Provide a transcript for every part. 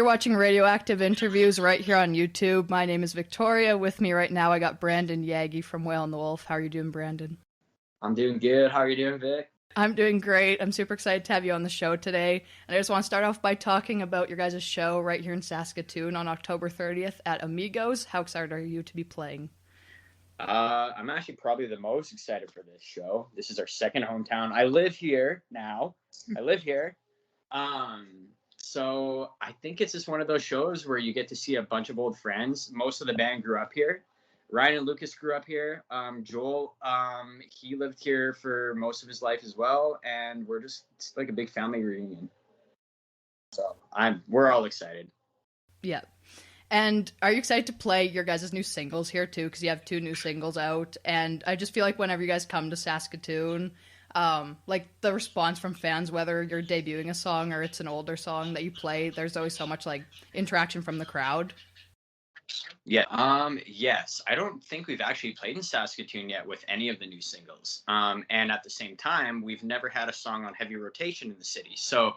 You're watching RadioActive interviews right here on YouTube. My name is Victoria. With me right now, I got Brandon Yaggey from Whale and the Wolf. How are you doing, Brandon? I'm doing good. How are you doing, Vic? I'm doing great. I'm super excited to have you on the show today. And I just want to start off by talking about your guys' show right here in Saskatoon on October 30th at Amigos. How excited are you to be playing? I'm actually probably the most excited for this show. This is our second hometown. I live here now. So I think it's just one of those shows where you get to see a bunch of old friends. Most of the band grew up here. Ryan and Lucas grew up here. Joel, he lived here for most of his life as well, and it's like a big family reunion. So we're all excited. Yeah. And are you excited to play your guys' new singles here too? Because you have 2 new singles out, and I just feel like whenever you guys come to Saskatoon, like the response from fans, whether you're debuting a song or it's an older song that you play, there's always so much like interaction from the crowd. Yeah. Yes. I don't think we've actually played in Saskatoon yet with any of the new singles. And at the same time, we've never had a song on heavy rotation in the city. So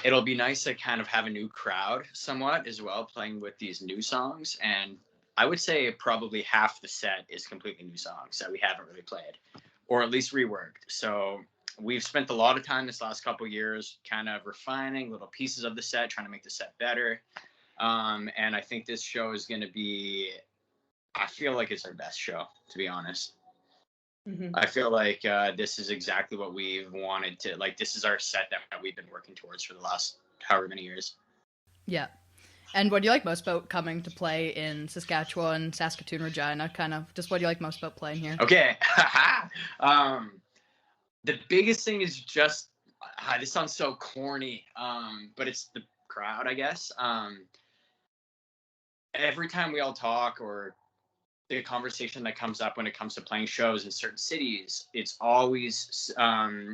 it'll be nice to kind of have a new crowd somewhat as well, playing with these new songs. And I would say probably half the set is completely new songs that we haven't really played, or at least reworked. So we've spent a lot of time this last couple of years kind of refining little pieces of the set, trying to make the set better. And I think this show is going to be, I feel like it's our best show, to be honest. Mm-hmm. I feel like this is exactly what we've wanted to, like, this is our set that we've been working towards for the last however many years. Yeah. And what do you like most about coming to play in Saskatchewan, Saskatoon, Regina? Kind of just what do you like most about playing here? Okay. The biggest thing is just, this sounds so corny, but it's the crowd, I guess. Every time we all talk, or the conversation that comes up when it comes to playing shows in certain cities, it's always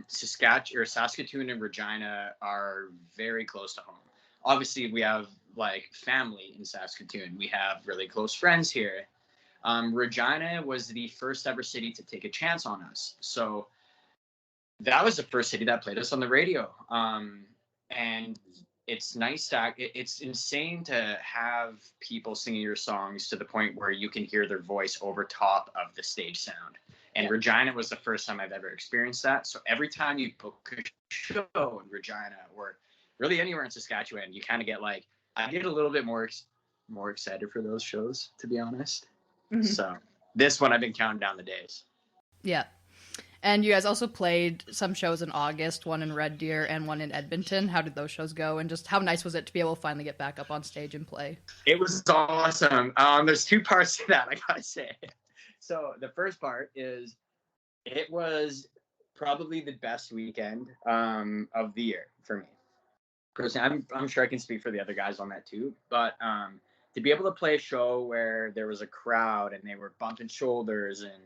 Saskatoon and Regina are very close to home. Obviously, we have like family in Saskatoon. We have really close friends here. Regina was the first ever city to take a chance on us. So that was the first city that played us on the radio. And it's nice to, it's insane to have people singing your songs to the point where you can hear their voice over top of the stage sound. And yeah. Regina was the first time I've ever experienced that. So every time you book a show in Regina, or really anywhere in Saskatchewan, you kind of get like, I get a little bit more excited for those shows, to be honest. Mm-hmm. So this one, I've been counting down the days. Yeah. And you guys also played some shows in August, one in Red Deer and one in Edmonton. How did those shows go? And just how nice was it to be able to finally get back up on stage and play? It was awesome. There's 2 parts to that, I gotta say. So the first part is, it was probably the best weekend of the year for me. Personally, I'm sure I can speak for the other guys on that too. But to be able to play a show where there was a crowd and they were bumping shoulders and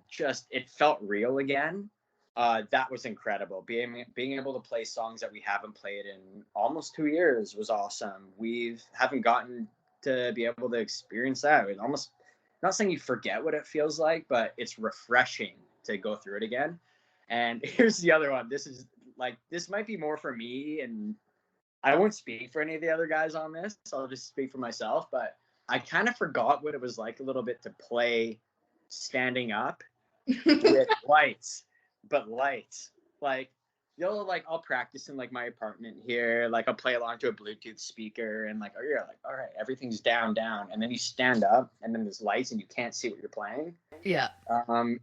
just it felt real again. That was incredible. Being able to play songs that we haven't played in almost 2 years was awesome. Haven't gotten to be able to experience that. It's almost, not saying you forget what it feels like, but it's refreshing to go through it again. And here's the other one. This might be more for me, and I won't speak for any of the other guys on this. I'll just speak for myself, but I kind of forgot what it was like a little bit to play standing up with lights, like, like I'll practice in like my apartment here, like I'll play along to a Bluetooth speaker, and like, oh, you're like, all right, everything's down, and then you stand up and then there's lights and you can't see what you're playing. Yeah.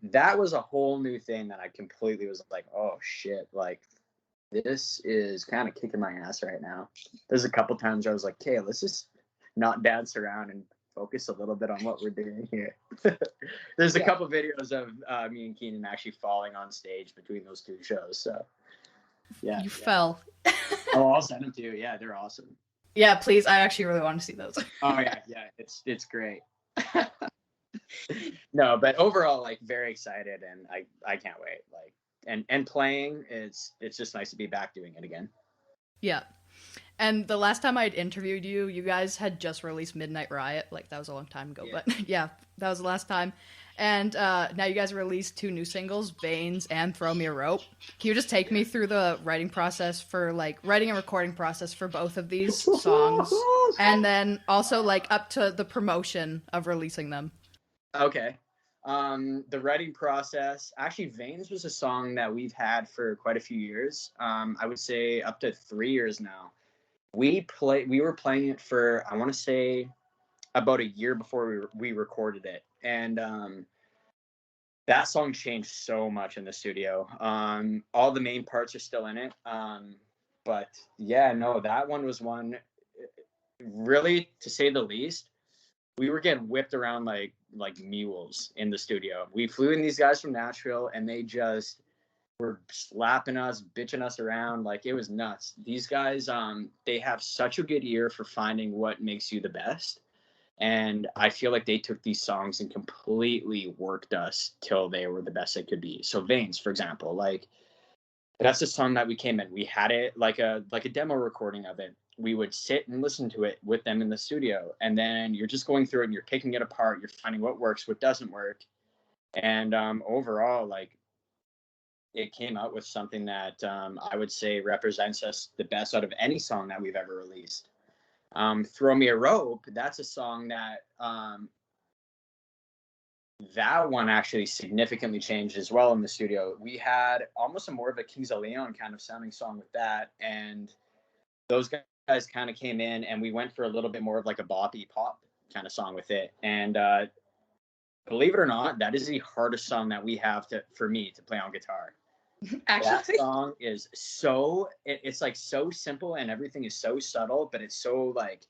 That was a whole new thing that I completely was like, oh shit, like this is kind of kicking my ass right now. There's a couple times where I was like, okay, let's just not dance around and focus a little bit on what we're doing here. There's a couple videos of me and Keenan actually falling on stage between those 2 shows. So you fell. Oh, I'll send them to you. Yeah, they're awesome. Yeah, please. I actually really want to see those. Oh yeah, it's great. No, but overall, like, very excited, and I can't wait. Like, and playing, it's just nice to be back doing it again. Yeah. And the last time I'd interviewed you, you guys had just released Midnight Riot. Like, that was a long time ago, Yeah. but yeah, that was the last time. And now you guys released 2 new singles, Veins and Throw Me a Rope. Can you just take me through the writing process for, like, writing and recording process for both of these songs? And then also, like, up to the promotion of releasing them. Okay. The writing process, actually, Veins was a song that we've had for quite a few years. I would say up to 3 years now. We were playing it for, I want to say, about a year before we recorded it. And that song changed so much in the studio. All the main parts are still in it. But yeah, no, that one was one, really, to say the least. We were getting whipped around like mules in the studio. We flew in these guys from Nashville, and they just were slapping us, bitching us around. Like, it was nuts. These guys, they have such a good ear for finding what makes you the best. And I feel like they took these songs and completely worked us till they were the best they could be. So Veins, for example, like, that's a song that we came in. We had it like a demo recording of it. We would sit and listen to it with them in the studio, and then you're just going through it and you're picking it apart. You're finding what works, what doesn't work, and overall, like, it came out with something that I would say represents us the best out of any song that we've ever released. Throw Me a Rope, that's a song that that one actually significantly changed as well in the studio. We had almost a more of a Kings of Leon kind of sounding song with that, and those guys kind of came in, and we went for a little bit more of like a boppy pop kind of song with it. And believe it or not, that is the hardest song that we have for me to play on guitar. Actually, That song is it's like so simple, and everything is so subtle, but it's so like,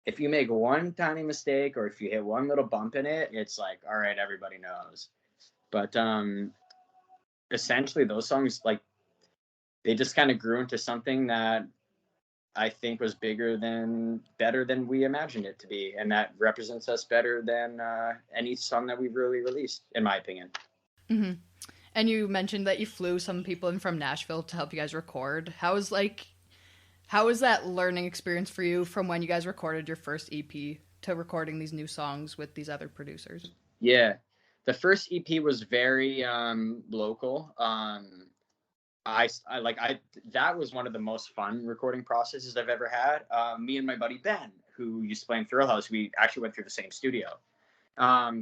if you make one tiny mistake or if you hit one little bump in it, it's like, all right, everybody knows. But essentially those songs, like, they just kind of grew into something that I think was better than we imagined it to be, and that represents us better than any song that we've really released, in my opinion. mm-hmm. And you mentioned that you flew some people in from Nashville to help you guys record. How was that learning experience for you from when you guys recorded your first EP to recording these new songs with these other producers? Yeah, the first EP was very local. That was one of the most fun recording processes I've ever had. Me and my buddy Ben, who used to play in Thrill House, we actually went through the same studio.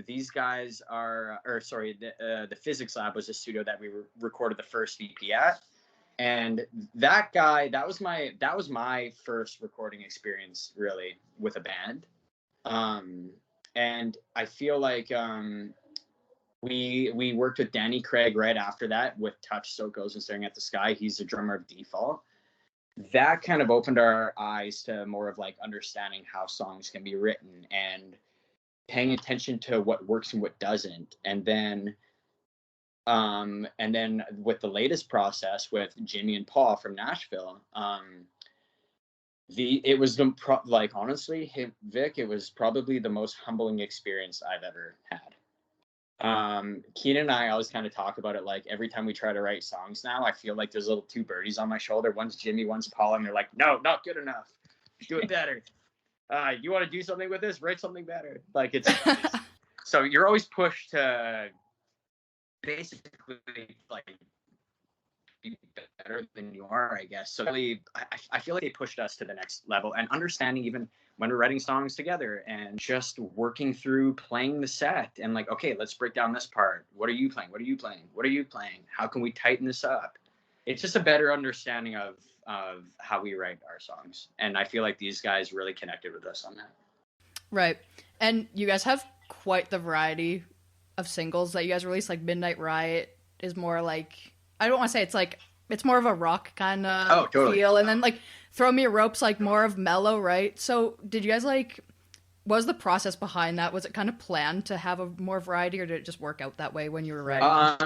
These guys the Physics Lab was a studio that we recorded the first EP at, and that was my first recording experience really with a band. And I feel like we worked with Danny Craig right after that with Touch So It Goes and Staring at the Sky. He's the drummer of Default. That kind of opened our eyes to more of like understanding how songs can be written and paying attention to what works and what doesn't. And then with the latest process with Jimmy and Paul from Nashville, honestly, Vic, it was probably the most humbling experience I've ever had. Keenan and I always kind of talk about it, like, every time we try to write songs now, I feel like there's little 2 birdies on my shoulder. One's Jimmy, one's Paul, and they're like, no, not good enough. Do it better. You want to do something with this? Write something better. Like, it's so you're always pushed to basically like be better than you are, I guess. So really, I feel like they pushed us to the next level, and understanding even when we're writing songs together and just working through playing the set and like, okay, let's break down this part. What are you playing? What are you playing? What are you playing? How can we tighten this up? It's just a better understanding of how we write our songs. And I feel like these guys really connected with us on that. Right. And you guys have quite the variety of singles that you guys release. Like Midnight Riot is more like, I don't want to say it's more of a rock kind of feel. And then like Throw Me a Rope's like more of mellow, right? So did you guys what was the process behind that? Was it kind of planned to have a more variety, or did it just work out that way when you were writing?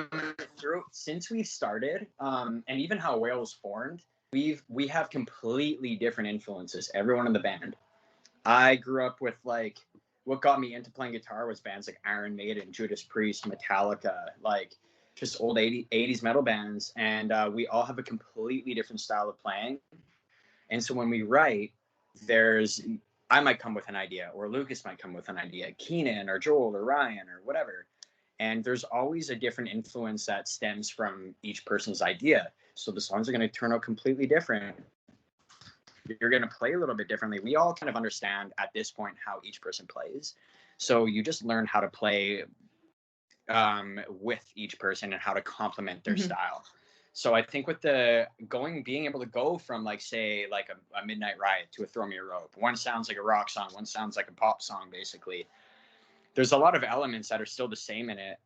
Since we started, and even how Whale was formed, we have completely different influences, everyone in the band. I grew up with like, what got me into playing guitar was bands like Iron Maiden, Judas Priest, Metallica, like just old 80s metal bands. And we all have a completely different style of playing. And so when we write, I might come with an idea, or Lucas might come with an idea, Keenan or Joel or Ryan or whatever. And there's always a different influence that stems from each person's idea. So the songs are going to turn out completely different. You're going to play a little bit differently. We all kind of understand at this point how each person plays. So you just learn how to play with each person and how to complement their style. So I think with being able to go from like, say, like a Midnight Riot to a Throw Me a Rope, one sounds like a rock song, one sounds like a pop song, basically. There's a lot of elements that are still the same in it,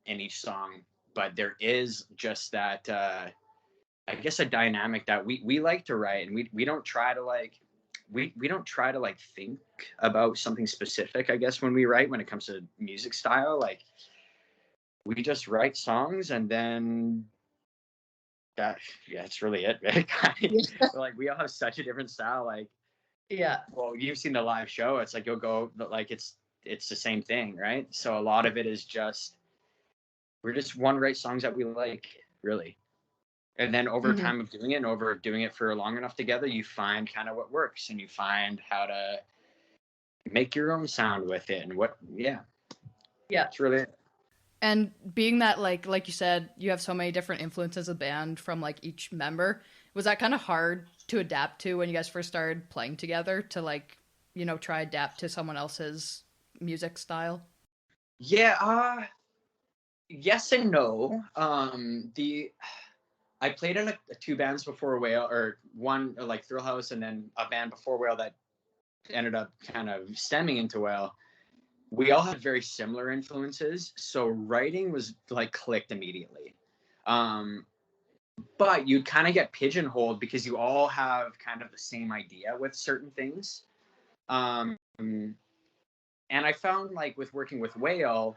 in each song, but there is just that, I guess, a dynamic that we like to write, and we don't try to like, we don't try to like think about something specific, I guess, when we write, when it comes to music style. Like, we just write songs, and then that's really it, right? Like, we all have such a different style. Like, well, you've seen the live show. It's like, you'll go, like, it's the same thing, right? So a lot of it is just, we're just want to write songs that we like, really. And then over time of doing it, and over doing it for long enough together, you find kind of what works, and you find how to make your own sound with it, and it's really it. And being that, like you said, you have so many different influences of the band from like each member, was that kind of hard to adapt to when you guys first started playing together, to like, you know, try adapt to someone else's music style? Yeah, yes and no. I played in two bands before Whale, or one, like Thrill House, and then a band before Whale that ended up kind of stemming into Whale. We all had very similar influences, so writing was like clicked immediately. But you'd kind of get pigeonholed because you all have kind of the same idea with certain things. And I found, like, with working with Whale,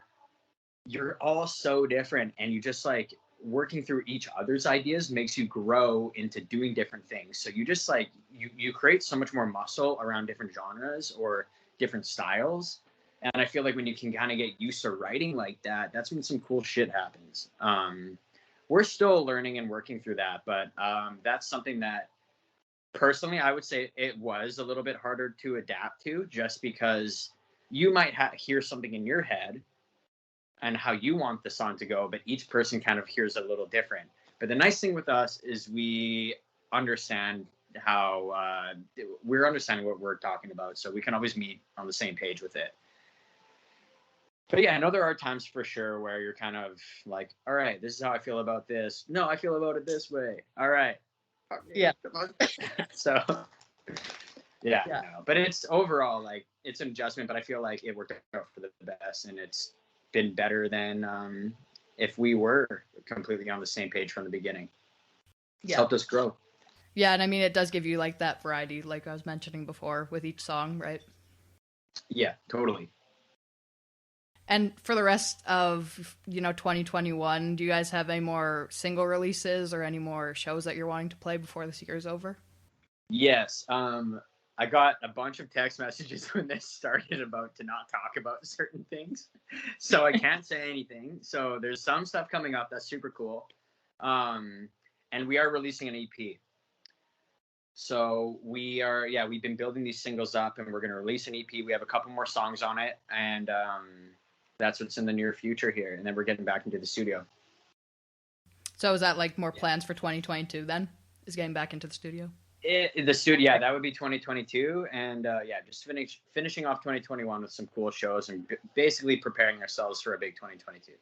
you're all so different, and you just like working through each other's ideas makes you grow into doing different things. So you just like, you create so much more muscle around different genres or different styles. And I feel like when you can kind of get used to writing like that, that's when some cool shit happens. We're still learning and working through that, but that's something that personally I would say it was a little bit harder to adapt to, just because you might hear something in your head and how you want the song to go, but each person kind of hears a little different. But the nice thing with us is we understand how we're understanding what we're talking about, so we can always meet on the same page with it. But yeah, I know there are times for sure where you're kind of like, all right, this is how I feel about this. No, I feel about it this way. All right. Yeah. So yeah. No. But it's overall, like, it's an adjustment, but I feel like it worked out for the best, and it's been better than if we were completely on the same page from the beginning. It's helped us grow. Yeah, and I mean, it does give you like that variety, like I was mentioning before, with each song, right? Yeah, totally. And for the rest of, 2021, do you guys have any more single releases or any more shows that you're wanting to play before this year is over? Yes. I got a bunch of text messages when this started about to not talk about certain things. So I can't say anything. So there's some stuff coming up that's super cool. And we are releasing an EP. So we've been building these singles up, and we're going to release an EP. We have a couple more songs on it, and that's what's in the near future here. And then we're getting back into the studio. So is that like more plans for 2022 then? Is getting back into the studio? The studio, yeah, that would be 2022. And just finishing off 2021 with some cool shows, and basically preparing ourselves for a big 2022.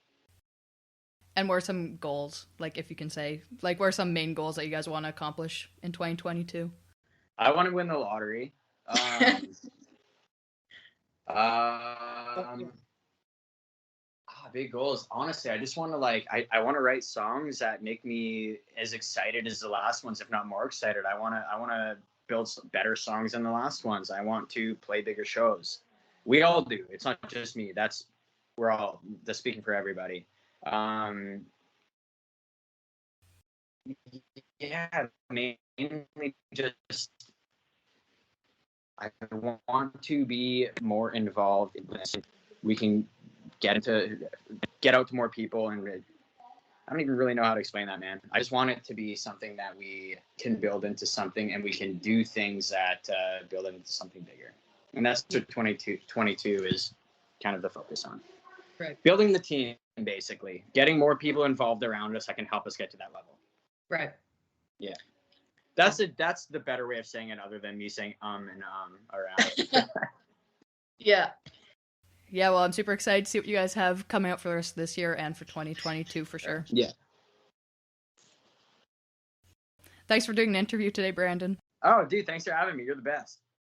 And what are some goals, like, if you can say, like, what are some main goals that you guys want to accomplish in 2022? I want to win the lottery. Big goals. Honestly, I just want to I want to write songs that make me as excited as the last ones, if not more excited. I want to build some better songs than the last ones. I want to play bigger shows. We all do. It's not just me. That's speaking for everybody. Yeah, mainly just I want to be more involved in this. We can get out to more people and I don't even really know how to explain that, man. I just want it to be something that we can build into something, and we can do things that build it into something bigger. And that's what 22 is kind of the focus on. Right. Building the team, basically. Getting more people involved around us that can help us get to that level. Right. Yeah. That's the better way of saying it, other than me saying around. Yeah. Yeah, well, I'm super excited to see what you guys have coming out for the rest of this year and for 2022 for sure. Yeah. Thanks for doing an interview today, Brandon. Oh, dude, thanks for having me. You're the best.